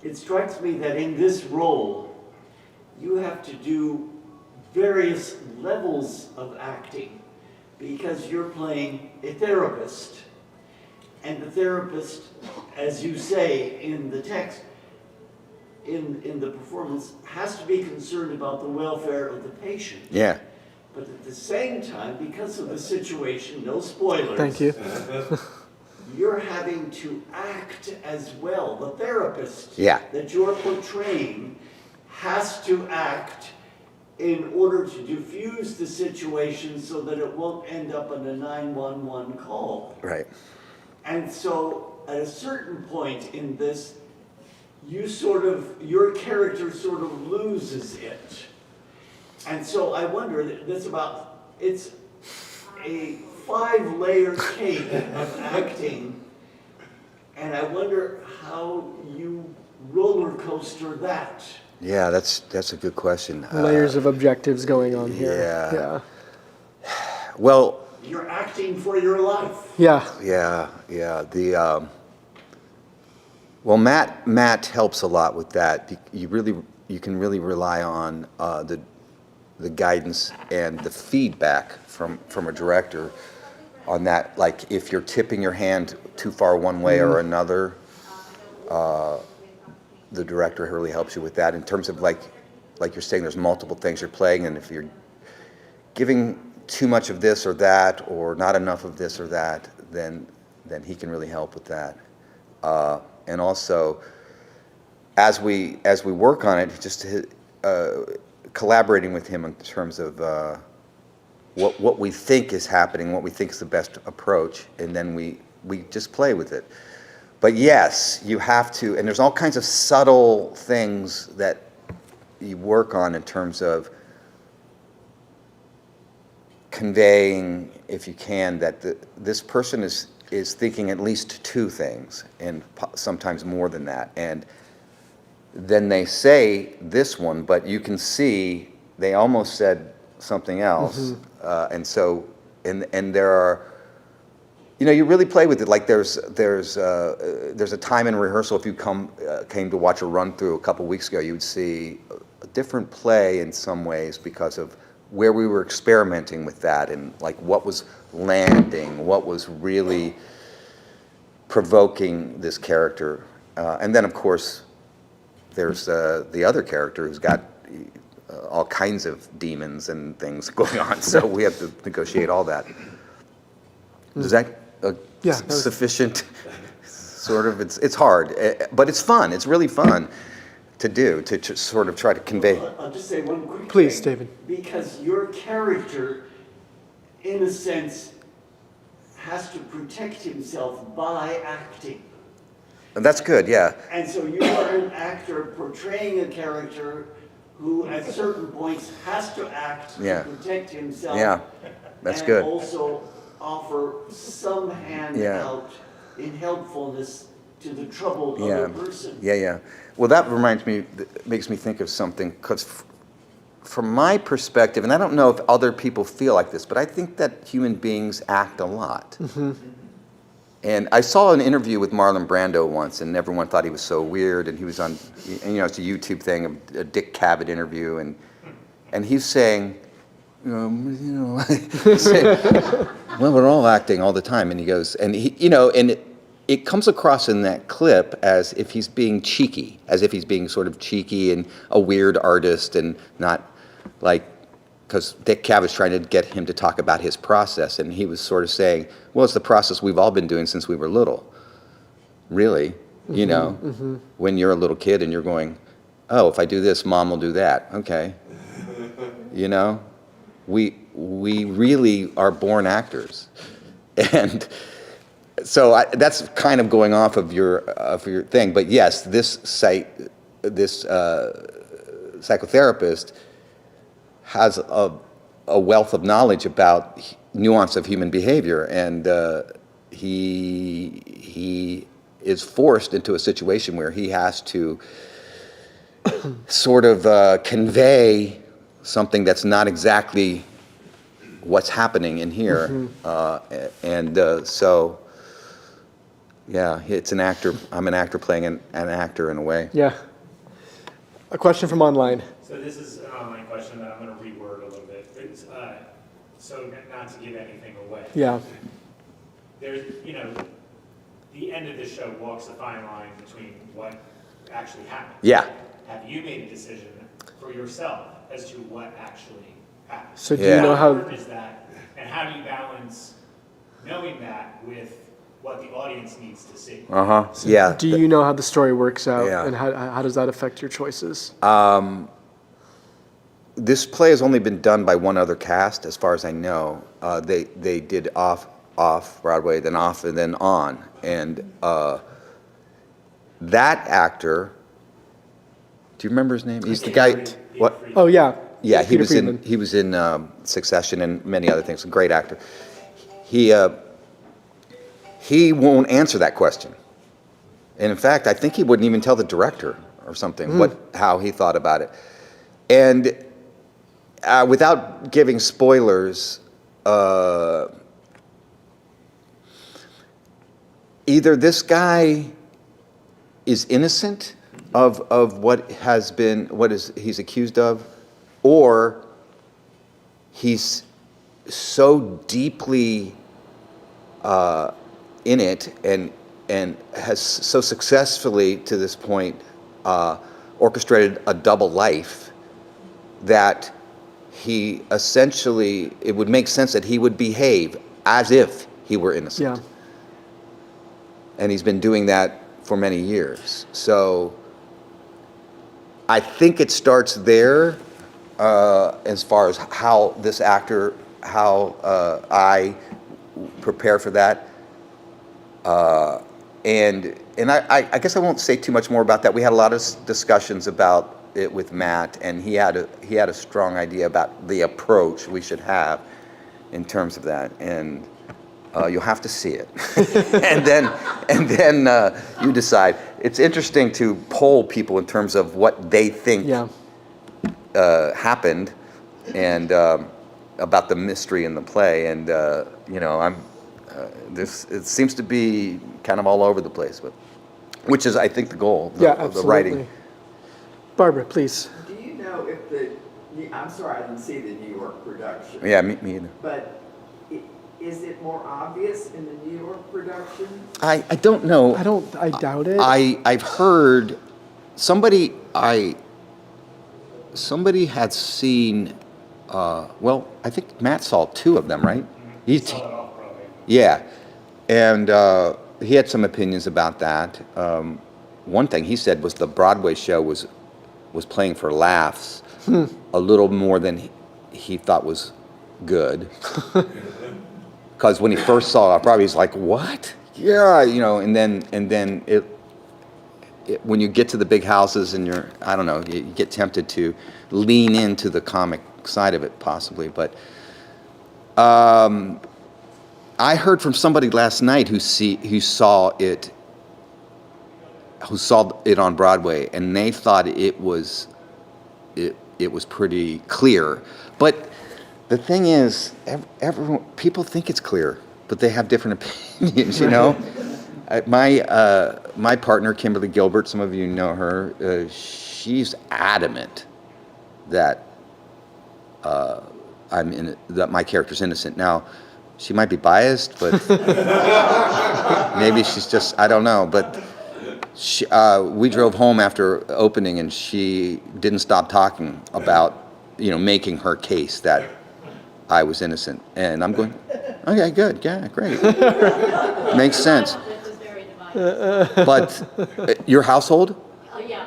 Speaker 4: it strikes me that in this role, you have to do various levels of acting because you're playing a therapist. And the therapist, as you say in the text, in the performance, has to be concerned about the welfare of the patient.
Speaker 2: Yeah.
Speaker 4: But at the same time, because of the situation, no spoilers.
Speaker 1: Thank you.
Speaker 4: You're having to act as well. The therapist
Speaker 2: Yeah.
Speaker 4: that you're portraying has to act in order to diffuse the situation so that it won't end up in a 911 call.
Speaker 2: Right.
Speaker 4: And so at a certain point in this, your character sort of loses it. And so I wonder, it's a 5-layer cake of acting, and I wonder how you roller coaster that.
Speaker 2: Yeah, that's a good question.
Speaker 1: Layers of objectives going on here.
Speaker 2: Yeah. Well,
Speaker 4: You're acting for your life.
Speaker 1: Yeah.
Speaker 2: yeah. Well, Matt helps a lot with that. You can really rely on the guidance and the feedback from a director on that. Like if you're tipping your hand too far one way or another, the director really helps you with that in terms of like you're saying, there's multiple things you're playing, and if you're giving too much of this or that or not enough of this or that, then he can really help with that. And also, as we work on it, just collaborating with him in terms of what we think is happening, what we think is the best approach, and then we just play with it. But yes, you have to, and there's all kinds of subtle things that you work on in terms of conveying, if you can, that this person is thinking at least two things, and sometimes more than that. And then they say this one, but you can see they almost said something else. And so, and there are, you really play with it. Like there's a time in rehearsal. If you came to watch a run through a couple weeks ago, you would see a different play in some ways because of where we were experimenting with that, and like what was landing, what was really provoking this character. And then of course there's the other character who's got all kinds of demons and things going on, so we have to negotiate all that. Is that sufficient? Sort of. It's hard, but it's fun. It's really fun to do, to sort of try to convey.
Speaker 4: I'll just say one quick
Speaker 1: Please,
Speaker 4: thing.
Speaker 1: David.
Speaker 4: Because your character, in a sense, has to protect himself by acting.
Speaker 2: And that's good, yeah.
Speaker 4: And so you are an actor portraying a character who at certain points has to act
Speaker 2: Yeah.
Speaker 4: to protect himself.
Speaker 2: Yeah, that's
Speaker 4: and
Speaker 2: good.
Speaker 4: also offer some hand
Speaker 2: Yeah.
Speaker 4: out in helpfulness to the troubled
Speaker 2: Yeah.
Speaker 4: other person.
Speaker 2: Yeah. Well, that makes me think of something, because from my perspective, and I don't know if other people feel like this, but I think that human beings act a lot. And I saw an interview with Marlon Brando once, and everyone thought he was so weird, and he was on, it's a YouTube thing, a Dick Cavett interview, and he's saying, saying, well, we're all acting all the time, and he goes, and it comes across in that clip as if he's being cheeky, as if he's being sort of cheeky and a weird artist, and not like, because Dick Cavett's trying to get him to talk about his process, and he was sort of saying, well, it's the process we've all been doing since we were little. Really, when you're a little kid and you're going, oh, if I do this, Mom will do that. Okay. We really are born actors. And so that's kind of going off of your thing. But yes, this psychotherapist has a wealth of knowledge about nuance of human behavior, and he is forced into a situation where he has to sort of convey something that's not exactly what's happening in here. So, yeah, it's an actor. I'm an actor playing an actor in a way.
Speaker 1: Yeah. A question from online.
Speaker 6: So this is an online question that I'm going to reword a little bit. It's, so not to give anything away.
Speaker 1: Yeah.
Speaker 6: There's, the end of the show walks a fine line between what actually happened.
Speaker 2: Yeah.
Speaker 6: Have you made a decision for yourself as to what actually happened?
Speaker 1: So do
Speaker 2: Yeah.
Speaker 1: you know
Speaker 6: How
Speaker 1: how?
Speaker 6: important is that, and how do you balance knowing that with what the audience needs to see?
Speaker 2: Yeah.
Speaker 1: Do you know how the story works out,
Speaker 2: Yeah.
Speaker 1: and how does that affect your choices?
Speaker 2: This play has only been done by one other cast, as far as I know. They did off Broadway, then off, and then on. And that actor, do you remember his name? He's the guy. What?
Speaker 1: Oh yeah.
Speaker 2: Yeah, he
Speaker 1: Peter
Speaker 2: was
Speaker 1: Friedman.
Speaker 2: in Succession and many other things. A great actor. He won't answer that question. And in fact, I think he wouldn't even tell the director or something how he thought about it. And without giving spoilers, either this guy is innocent of what he's accused of, or he's so deeply in it and has so successfully to this point orchestrated a double life that he essentially, it would make sense that he would behave as if he were innocent.
Speaker 1: Yeah.
Speaker 2: And he's been doing that for many years. So I think it starts there as far as how this actor, how I prepare for that. And I guess I won't say too much more about that. We had a lot of discussions about it with Matt, and he had a strong idea about the approach we should have in terms of that. And you'll have to see it, and then you decide. It's interesting to poll people in terms of what they think happened, and about the mystery in the play. And it seems to be kind of all over the place, but which is, I think, the goal. Of the writing.
Speaker 1: Barbara, please.
Speaker 3: Do you know if I'm sorry, I didn't see the New York production.
Speaker 2: Yeah, me either.
Speaker 3: But is it more obvious in the New York production?
Speaker 2: I don't know.
Speaker 1: I doubt it.
Speaker 2: I've heard somebody had seen. Well, I think Matt saw 2 of them, right? Yeah, and he had some opinions about that. One thing he said was the Broadway show was playing for laughs a little more than he thought was good. Because when he first saw it, probably he's like, "What? Yeah, and then it when you get to the big houses and you get tempted to lean into the comic side of it possibly. But I heard from somebody last night who saw it on Broadway, and they thought it was pretty clear. But the thing is, people think it's clear, but they have different opinions, My partner, Kimberly Gilbert, some of you know her, she's adamant that that my character's innocent. Now, she might be biased, but maybe she's just, I don't know. But we drove home after opening, and she didn't stop talking about, making her case that I was innocent. And I'm going, okay, good, yeah, great. Makes sense.
Speaker 5: This is very divided.
Speaker 2: But your household?
Speaker 5: Oh, yeah,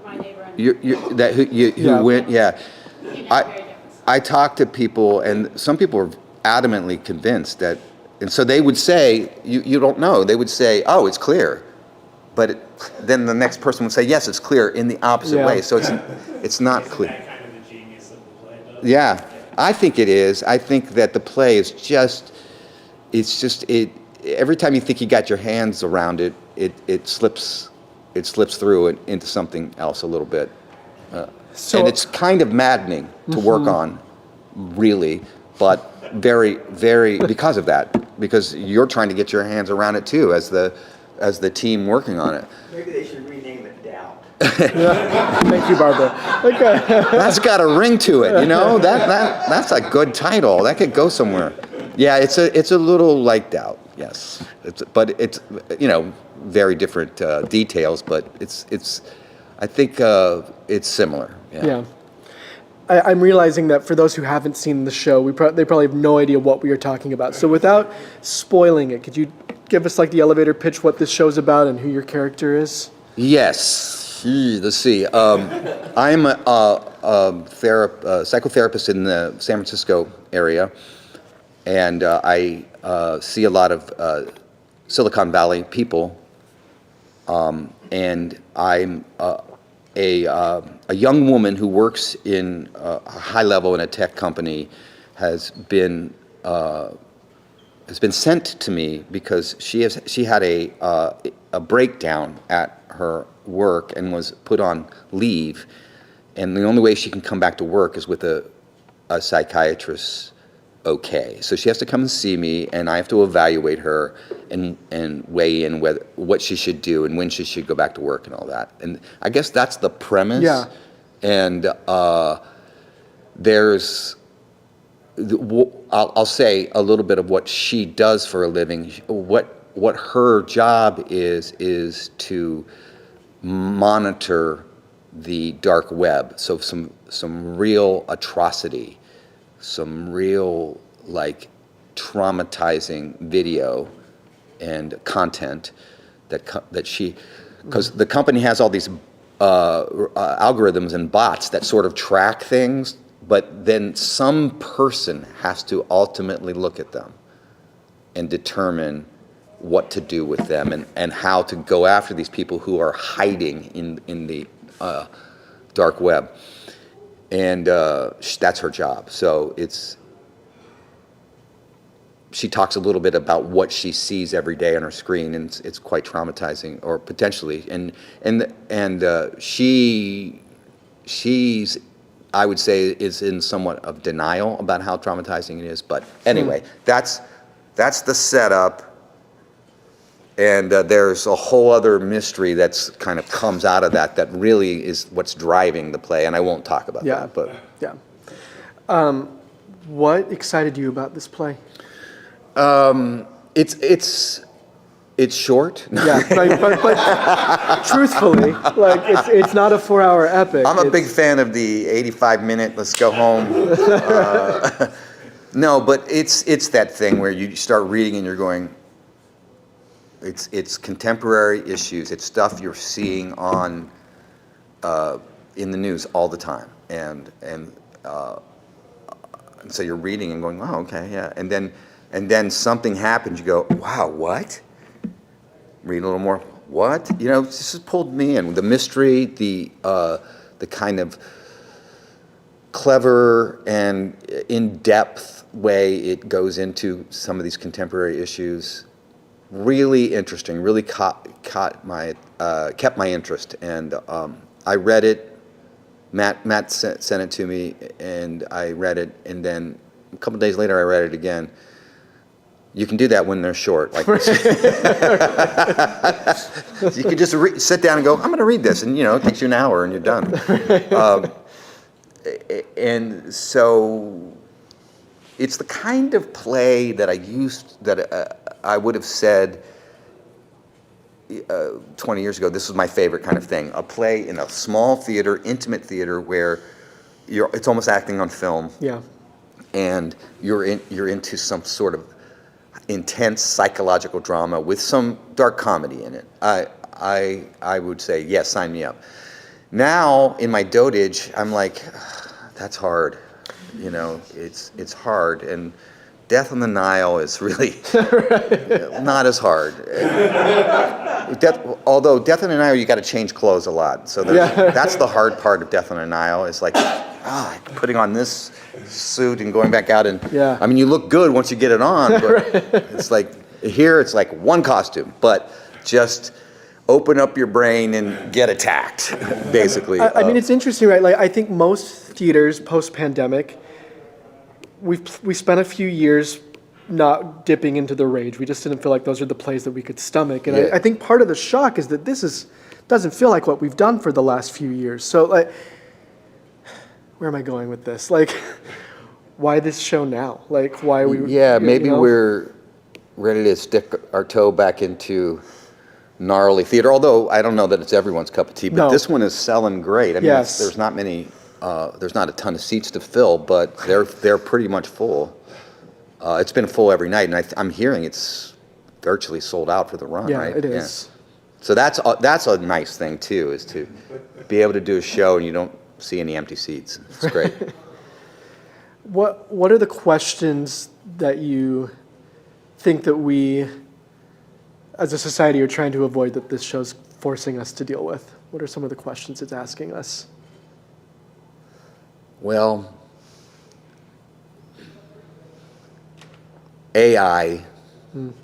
Speaker 5: my neighbor.
Speaker 2: Who went, yeah.
Speaker 5: Very different.
Speaker 2: I talked to people, and some people were adamantly convinced that, and so they would say, you don't know. They would say, oh, it's clear. But then the next person would say, yes, it's clear in the opposite way. So it's not clear.
Speaker 6: Isn't that kind of the genius of the play, though?
Speaker 2: Yeah, I think it is. I think that the play is every time you think you got your hands around it, it slips through into something else a little bit. And it's kind of maddening to work on, really, but very, very, because of that, because you're trying to get your hands around it too, as the team working on it.
Speaker 3: Maybe they should rename it Doubt.
Speaker 1: Thank you, Barbara. Okay.
Speaker 2: That's got a ring to it, you know. That's a good title. That could go somewhere. Yeah, it's a little like Doubt. Yes, but it's very different details, but it's I think it's similar.
Speaker 1: Yeah. I'm realizing that for those who haven't seen the show, they probably have no idea what we are talking about. So without spoiling it, could you give us like the elevator pitch, what this show's about and who your character is?
Speaker 2: Yes. Let's see. I'm a psychotherapist in the San Francisco area, and I see a lot of Silicon Valley people, and I'm a young woman who works in a high level in a tech company has been sent to me because she had a breakdown at her work and was put on leave, and the only way she can come back to work is with a psychiatrist. Okay, so she has to come and see me, and I have to evaluate her and weigh in what she should do and when she should go back to work and all that. And I guess that's the premise.
Speaker 1: Yeah.
Speaker 2: And I'll say a little bit of what she does for a living. What her job is to monitor the dark web. So some real atrocity, some real like traumatizing video and content that she, because the company has all these algorithms and bots that sort of track things, but then some person has to ultimately look at them and determine what to do with them and how to go after these people who are hiding in the dark web. And that's her job. So she talks a little bit about what she sees every day on her screen, and it's quite traumatizing, or potentially. And she's, I would say, is in somewhat of denial about how traumatizing it is. But anyway, that's the setup. And there's a whole other mystery that's kind of comes out of that really is what's driving the play, and I won't talk about that. But
Speaker 1: yeah. What excited you about this play?
Speaker 2: It's short.
Speaker 1: Yeah, but truthfully, like it's not a 4-hour epic.
Speaker 2: I'm a big fan of the 85-minute. Let's go home. No, but it's that thing where you start reading and you're going. It's contemporary issues. It's stuff you're seeing on in the news all the time, and so you're reading and going, oh, okay, yeah, and then something happens. You go, wow, what? Read a little more. What? This has pulled me in. The mystery, the kind of clever and in-depth way it goes into some of these contemporary issues. Really interesting, really kept my interest, and I read it. Matt sent it to me, and I read it, and then a couple days later I read it again. You can do that when they're short, like this. You can just sit down and go, I'm going to read this, and it takes you an hour, and you're done. And so it's the kind of play that I would have said 20 years ago, this was my favorite kind of thing. A play in a small theater, intimate theater, where it's almost acting on film.
Speaker 1: Yeah.
Speaker 2: And you're into some sort of intense psychological drama with some dark comedy in it. I would say, yes, sign me up. Now, in my dotage, I'm like, that's hard. It's hard, and Death on the Nile is really not as hard. Although Death on the Nile, you got to change clothes a lot. So that's the hard part of Death on the Nile. Is like putting on this suit and going back out, and I mean, you look good once you get it on, but it's like here, it's like one costume, but just open up your brain and get attacked, basically.
Speaker 1: I mean, it's interesting, right? Like, I think most theaters post-pandemic, we spent a few years not dipping into the rage. We just didn't feel like those are the plays that we could stomach. And
Speaker 2: Yeah.
Speaker 1: I think part of the shock is that doesn't feel like what we've done for the last few years. So, like, where am I going with this? Like, why this show now? Like, why are we?
Speaker 2: Yeah,
Speaker 1: you
Speaker 2: maybe
Speaker 1: know?
Speaker 2: we're ready to stick our toe back into gnarly theater, although I don't know that it's everyone's cup of tea, but
Speaker 1: No.
Speaker 2: this one is selling great. I mean,
Speaker 1: Yes.
Speaker 2: there's not a ton of seats to fill, but they're pretty much full. It's been full every night, and I'm hearing it's virtually sold out for the run,
Speaker 1: Yeah,
Speaker 2: right?
Speaker 1: it is.
Speaker 2: So that's a nice thing too, is to be able to do a show and you don't see any empty seats. It's great.
Speaker 1: What are the questions that you think that we, as a society, are trying to avoid that this show's forcing us to deal with? What are some of the questions it's asking us?
Speaker 2: Well, AI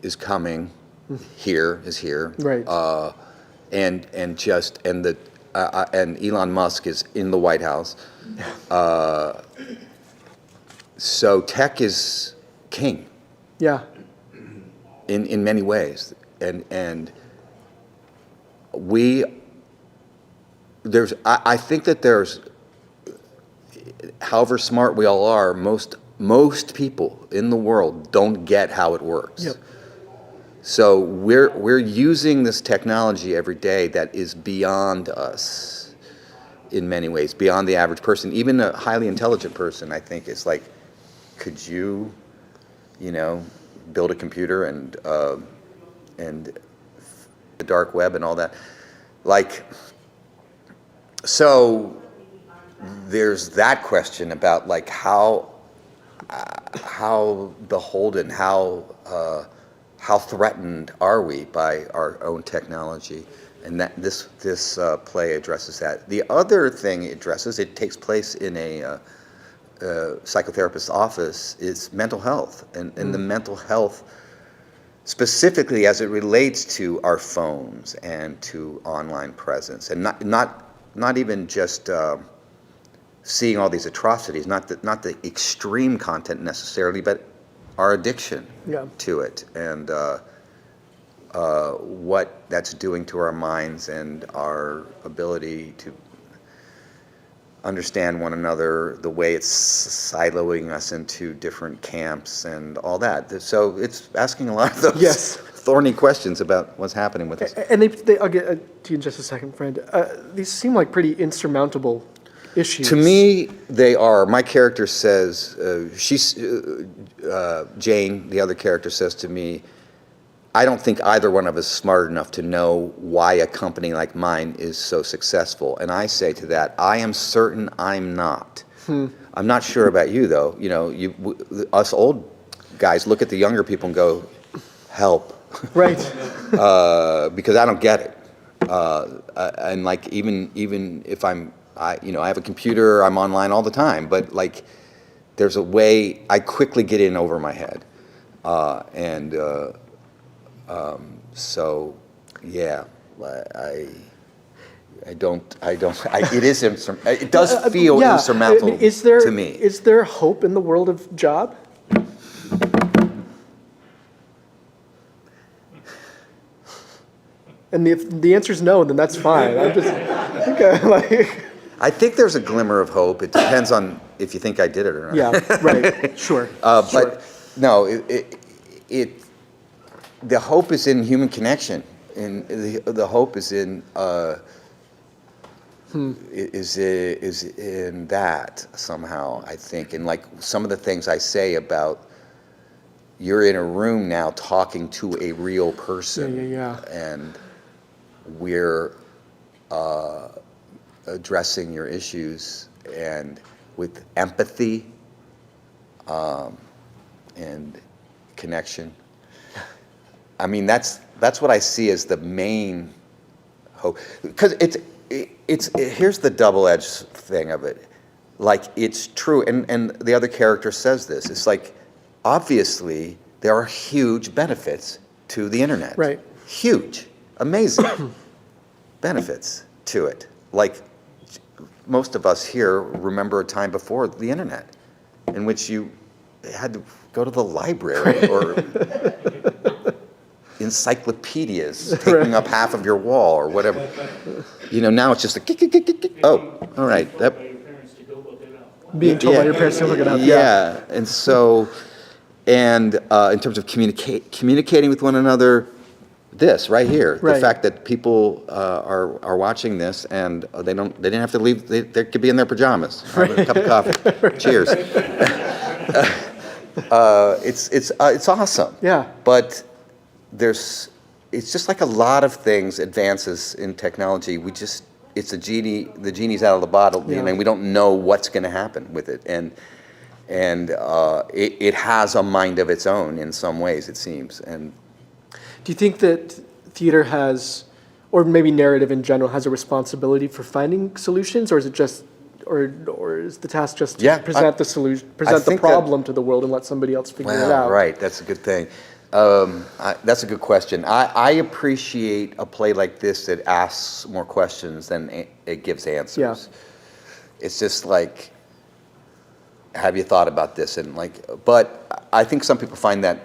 Speaker 2: is coming. Is here.
Speaker 1: Right.
Speaker 2: And Elon Musk is in the White House. So tech is king
Speaker 1: Yeah.
Speaker 2: in many ways, and I think that there's, however smart we all are, most people in the world don't get how it works.
Speaker 1: Yep.
Speaker 2: So we're using this technology every day that is beyond us in many ways, beyond the average person. Even a highly intelligent person, I think, is like, could you build a computer and the dark web and all that? Like, so there's that question about like how beholden, how threatened are we by our own technology? And that this play addresses that. The other thing it addresses, it takes place in a psychotherapist's office, is mental health, and the mental health specifically as it relates to our phones and to online presence, and not even just seeing all these atrocities, not the extreme content necessarily, but our addiction to it, and what that's doing to our minds and our ability to understand one another, the way it's siloing us into different camps and all that. So it's asking a lot of those thorny questions about what's happening with us.
Speaker 1: And I'll get to you in just a second, friend. These seem like pretty insurmountable issues.
Speaker 2: To me, they are. My character says, Jane, the other character, says to me, I don't think either one of us is smart enough to know why a company like mine is so successful. And I say to that, I am certain I'm not. I'm not sure about you, though. Us old guys look at the younger people and go, help.
Speaker 1: Right.
Speaker 2: Because I don't get it. And like, even if I have a computer, I'm online all the time, but like, there's a way I quickly get in over my head. So yeah, it does feel insurmountable to me.
Speaker 1: Is there hope in the world of job? And if the answer is no, then that's fine. I'm just, okay, like.
Speaker 2: I think there's a glimmer of hope. It depends on if you think I did it or not.
Speaker 1: Yeah, right, sure.
Speaker 2: But no, the hope is in human connection, and the hope is in is in that somehow, I think. And like some of the things I say about, you're in a room now talking to a real person, and we're addressing your issues and with empathy and connection. I mean, that's what I see as the main hope, because here's the double-edged thing of it. Like, it's true, and the other character says this. It's like, obviously there are huge benefits to the internet.
Speaker 1: Right.
Speaker 2: Huge, amazing. benefits to it. Like most of us here remember a time before the internet in which you had to go to the library or encyclopedias taking up half of your wall or whatever. Now it's just a oh, all right. That,
Speaker 1: Being told by your parents to look it up.
Speaker 2: yeah. And so, and in terms of communicating with one another, this right here, the
Speaker 1: Right.
Speaker 2: fact that people are watching this and they didn't have to leave. They could be in their pajamas, having a cup of coffee. Cheers. It's awesome.
Speaker 1: Yeah.
Speaker 2: But it's just like a lot of things, advances in technology. It's the genie's out of the bottle,
Speaker 1: Yeah.
Speaker 2: and we don't know what's going to happen with it. And it has a mind of its own in some ways, it seems. And
Speaker 1: Do you think that theater has, or maybe narrative in general, has a responsibility for finding solutions, or is it just, or is the task just to
Speaker 2: Yeah,
Speaker 1: present the solution, present the
Speaker 2: think that-
Speaker 1: problem to the world and let somebody else figure it out?
Speaker 2: Right, that's a good thing. That's a good question. I appreciate a play like this that asks more questions than it gives answers.
Speaker 1: Yeah.
Speaker 2: It's just like, have you thought about this? And but I think some people find that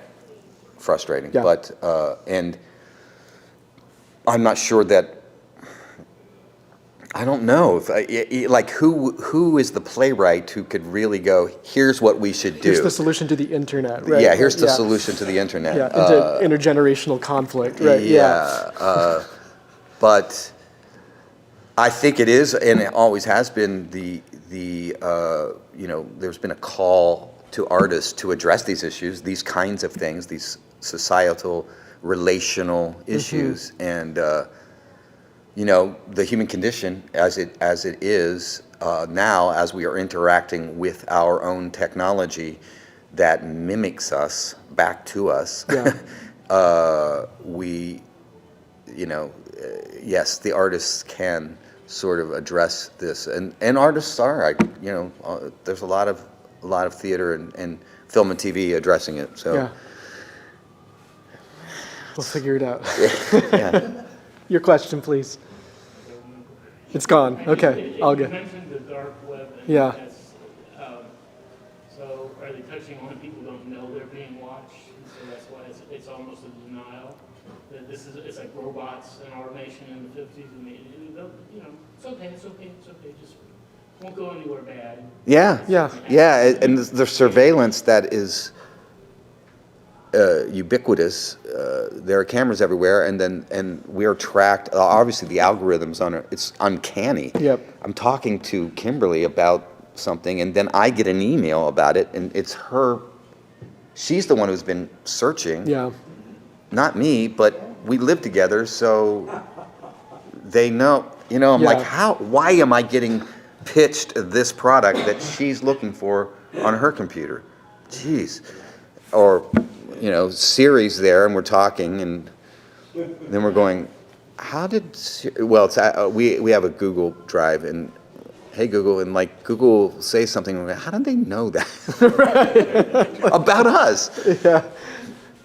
Speaker 2: frustrating.
Speaker 1: Yeah.
Speaker 2: But and I'm not sure that. I don't know. Like who is the playwright who could really go, here's what we should do?
Speaker 1: Here's the solution to the internet, right?
Speaker 2: Yeah, here's the solution to the internet.
Speaker 1: Yeah, into intergenerational conflict, right?
Speaker 2: Yeah. But I think it is, and it always has been, there's been a call to artists to address these issues, these kinds of things, these societal, relational issues. And, the human condition as it is now, as we are interacting with our own technology that mimics us back to us,
Speaker 1: Yeah.
Speaker 2: yes, the artists can sort of address this, and artists are, there's a lot of theater and film and TV addressing it. So
Speaker 1: Yeah. We'll figure it out.
Speaker 2: yeah.
Speaker 1: Your question, please. It's gone. Okay, all
Speaker 7: You
Speaker 1: good.
Speaker 7: mentioned the dark web. And
Speaker 1: Yeah.
Speaker 7: that's, so are they touching on people who don't know they're being watched? And so that's why it's almost a denial. That it's like robots and automation in the 50s. And it's okay, just won't go anywhere bad.
Speaker 2: Yeah, and the surveillance that is ubiquitous. There are cameras everywhere, and we are tracked. Obviously, the algorithms on it, it's uncanny.
Speaker 1: Yep.
Speaker 2: I'm talking to Kimberly about something, and then I get an email about it, and it's her. She's the one who's been searching.
Speaker 1: Yeah.
Speaker 2: Not me, but we live together, so they know. I'm like, why am I getting pitched this product that she's looking for on her computer? Jeez. Or, Siri's there, and we're talking, and then we're going, how did well, it's, we have a Google Drive, and hey Google, and Google will say something, and we're like, how did they know that? About us?
Speaker 1: Yeah.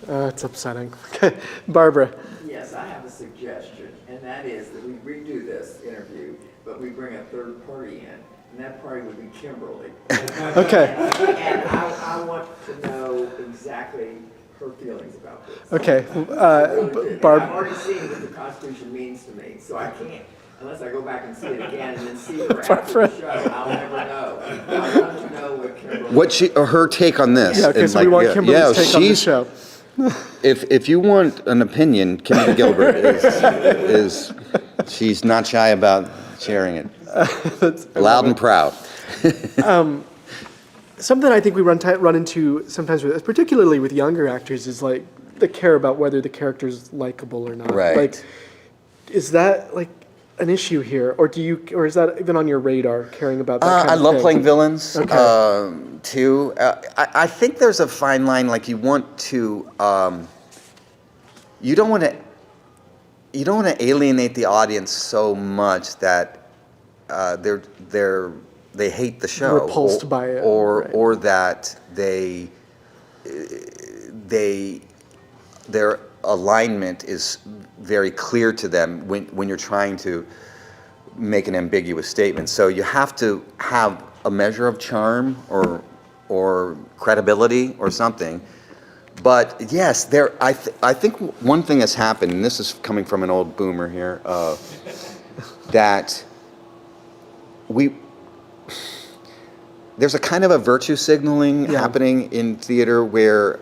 Speaker 1: It's upsetting. Okay, Barbara.
Speaker 3: Yes, I have a suggestion, and that is that we redo this interview, but we bring a third party in, and that party would be Kimberly.
Speaker 1: Okay.
Speaker 3: And I want to know exactly her feelings about this.
Speaker 1: Okay.
Speaker 3: I've
Speaker 1: Barb.
Speaker 3: already seen what the Constitution means to me, so I can't, unless I go back and see it again and then see her after the show, I'll never know. I want to know what Kimberly.
Speaker 2: Her take on this?
Speaker 1: Yeah. Okay.
Speaker 2: And
Speaker 1: So we want Kimberly's take on the show.
Speaker 2: If you want an opinion, Kimberly Gilbert is she's not shy about sharing it, loud and proud.
Speaker 1: Something I think we run into sometimes, particularly with younger actors, is the care about whether the character's likable or not.
Speaker 2: Right.
Speaker 1: Is that an issue here, or is that even on your radar, caring about that kind
Speaker 2: I
Speaker 1: of
Speaker 2: love
Speaker 1: thing?
Speaker 2: playing villains
Speaker 1: Okay.
Speaker 2: too. I think there's a fine line. You want to, you don't want to alienate the audience so much that they hate the show,
Speaker 1: Repulsed by it, right.
Speaker 2: or that they're alignment is very clear to them when you're trying to make an ambiguous statement. So you have to have a measure of charm or credibility or something. But yes, I think one thing has happened, and this is coming from an old boomer here, that there's a kind of a virtue signaling happening in theater where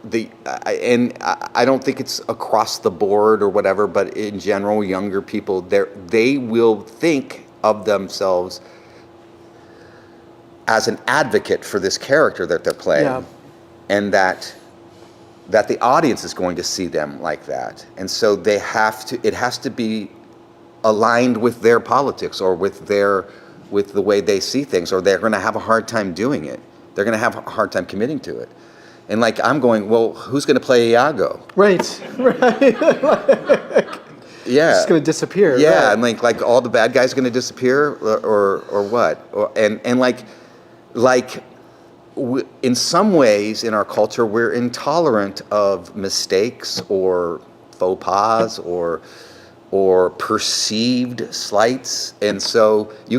Speaker 2: I don't think it's across the board or whatever, but in general, younger people, they will think of themselves as an advocate for this character that they're playing, and that the audience is going to see them like that, and so it has to be aligned with their politics or with the way they see things, or they're going to have a hard time doing it. They're going to have a hard time committing to it. And like, I'm going, well, who's going to play Iago?
Speaker 1: Right.
Speaker 2: Yeah.
Speaker 1: It's going to disappear.
Speaker 2: Yeah,
Speaker 1: right.
Speaker 2: and like all the bad guys are going to disappear, or what? In some ways in our culture, we're intolerant of mistakes or faux pas or perceived slights, and so you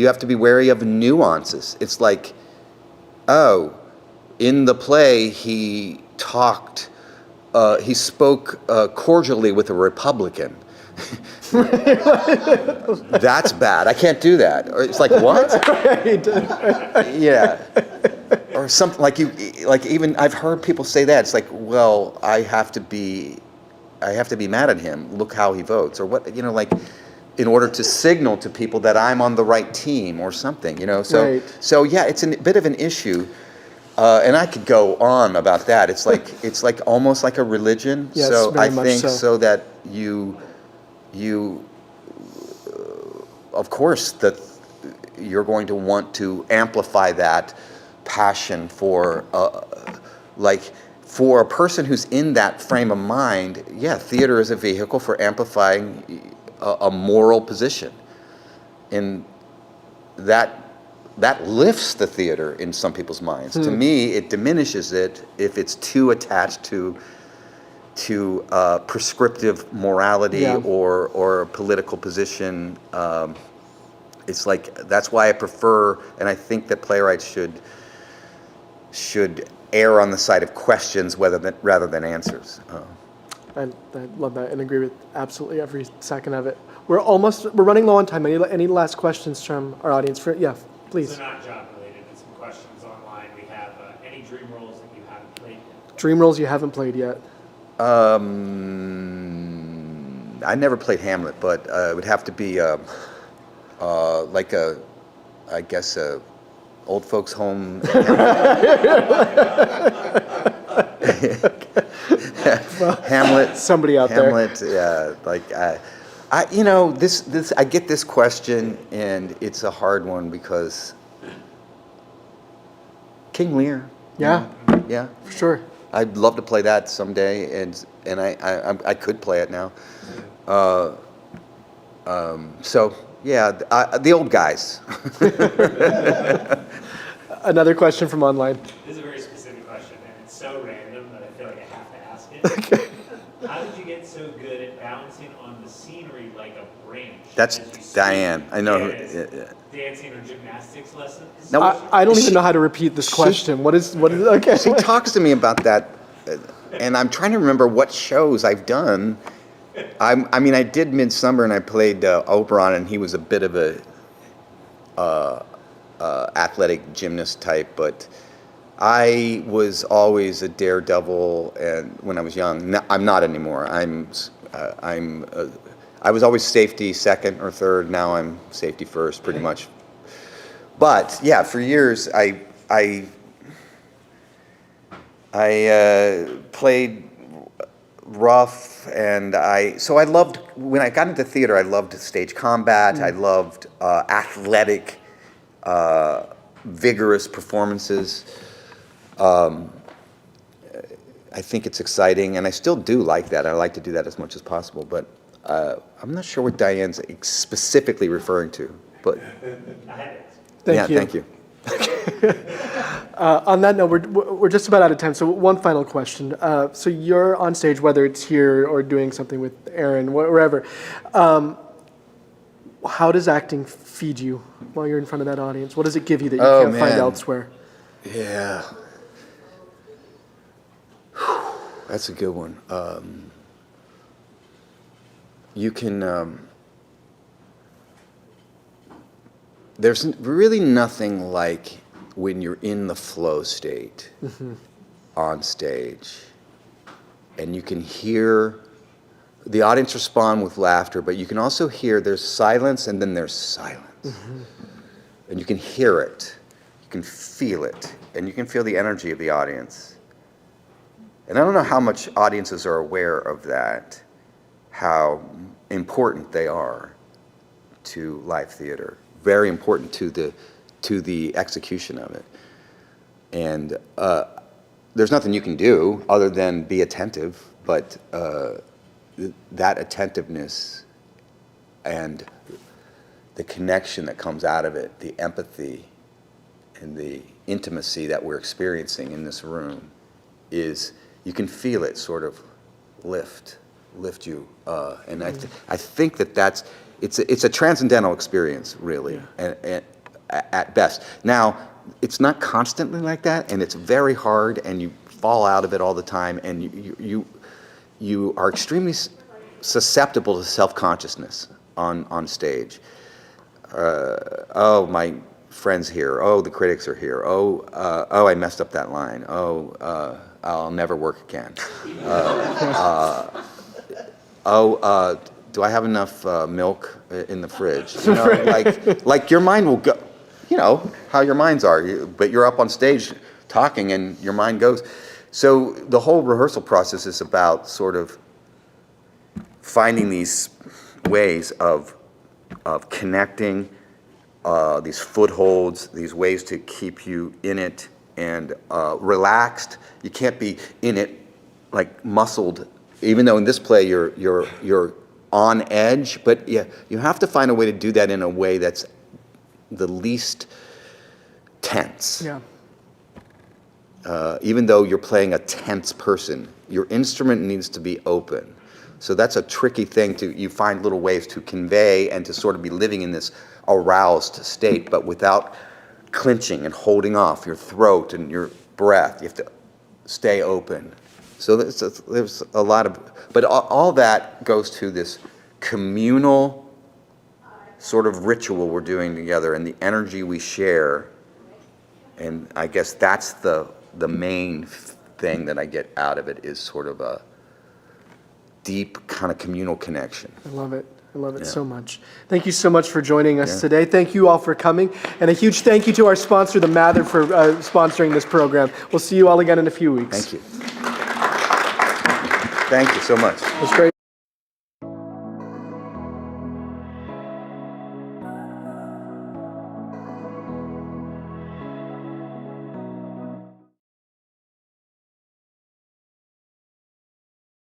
Speaker 2: have to be wary of nuances. It's like, oh, in the play he spoke cordially with a Republican. That's bad. I can't do that. Or it's like, what? Yeah. Or something like even I've heard people say that. It's like, well, I have to be mad at him. Look how he votes, or what, like, in order to signal to people that I'm on the right team or something, So,
Speaker 1: Right.
Speaker 2: so yeah, it's a bit of an issue, and I could go on about that. It's like almost like a religion.
Speaker 1: Yes,
Speaker 2: so
Speaker 1: very
Speaker 2: I
Speaker 1: much
Speaker 2: think
Speaker 1: so.
Speaker 2: that you, of course, that you're going to want to amplify that passion for for a person who's in that frame of mind. Yeah, theater is a vehicle for amplifying a moral position, and that lifts the theater in some people's minds. To me, it diminishes it if it's too attached to prescriptive morality or a political position. It's like, that's why I prefer, and I think that playwrights should err on the side of questions rather than answers.
Speaker 1: I love that and agree with absolutely every second of it. We're running low on time. Any last questions from our audience? Please.
Speaker 6: So not job related, but some questions online. We have any dream roles that you haven't played yet?
Speaker 1: Dream roles you haven't played yet.
Speaker 2: I never played Hamlet, but it would have to be like a old folks home. Hamlet.
Speaker 1: Somebody out there.
Speaker 2: Hamlet. Yeah, like I get this question, and it's a hard one because King Lear.
Speaker 1: Yeah.
Speaker 2: Yeah.
Speaker 1: For sure.
Speaker 2: I'd love to play that someday, and I could play it now. So yeah, the old guys.
Speaker 1: Another question from online.
Speaker 6: This is a very specific question, and it's so random that I feel like I have to ask it.
Speaker 1: Okay.
Speaker 6: How did you get so good at balancing on the scenery like a branch?
Speaker 2: That's
Speaker 6: as you speak?
Speaker 2: Diane. I know.
Speaker 6: Yeah, dancing or gymnastics lessons?
Speaker 2: No,
Speaker 1: I don't even know how to repeat this question. What is okay?
Speaker 2: She talks to me about that, and I'm trying to remember what shows I've done. I mean, I did Midsummer, and I played Oberon, and he was a bit of a athletic gymnast type, but I was always a daredevil, and when I was young, I'm not anymore. I was always safety second or third. Now I'm safety first, pretty much. But yeah, for years I played rough, and so I loved, when I got into theater, I loved stage combat. I loved athletic, vigorous performances. I think it's exciting, and I still do like that. I like to do that as much as possible, but I'm not sure what Diane's specifically referring to. But
Speaker 6: I had it.
Speaker 1: Thank you.
Speaker 2: Thank you.
Speaker 1: On that note, we're just about out of time, so one final question. So you're on stage, whether it's here or doing something with Aaron, wherever. How does acting feed you while you're in front of that audience? What does it give you that you can't find elsewhere?
Speaker 2: Yeah. That's a good one. You can, there's really nothing like when you're in the flow state on stage and you can hear the audience respond with laughter, but you can also hear there's silence and then there's silence. And you can hear it, you can feel it, and you can feel the energy of the audience. And I don't know how much audiences are aware of that, how important they are to live theater, very important to the execution of it. And there's nothing you can do other than be attentive, but that attentiveness and the connection that comes out of it, the empathy and the intimacy that we're experiencing in this room is, you can feel it sort of lift you. And I think that it's a transcendental experience, really, and at best. Now, it's not constantly like that, and it's very hard, and you fall out of it all the time, and you are extremely susceptible to self-consciousness on stage. Oh, my friend's here. Oh, the critics are here. Oh, I messed up that line. Oh, I'll never work again. Do I have enough milk in the fridge? You know, like your mind will go. You know how your minds are, but you're up on stage talking, and your mind goes. So the whole rehearsal process is about sort of finding these ways of connecting, these footholds, these ways to keep you in it and relaxed. You can't be in it like muscled, even though in this play you're on edge. But yeah, you have to find a way to do that in a way that's the least tense.
Speaker 1: Yeah.
Speaker 2: Even though you're playing a tense person, your instrument needs to be open. So that's a tricky thing you find little ways to convey and to sort of be living in this aroused state, but without clenching and holding off your throat and your breath. You have to stay open. So there's a lot of, but all that goes to this communal sort of ritual we're doing together and the energy we share. And I guess that's the main thing that I get out of it, is sort of a deep kind of communal connection.
Speaker 1: I love it. I love it so much. Thank you so much for joining us today. Thank you all for coming. And a huge thank you to our sponsor, the Mather, for sponsoring this program. We'll see you all again in a few weeks.
Speaker 2: Thank you. Thank you so much.
Speaker 1: It was great.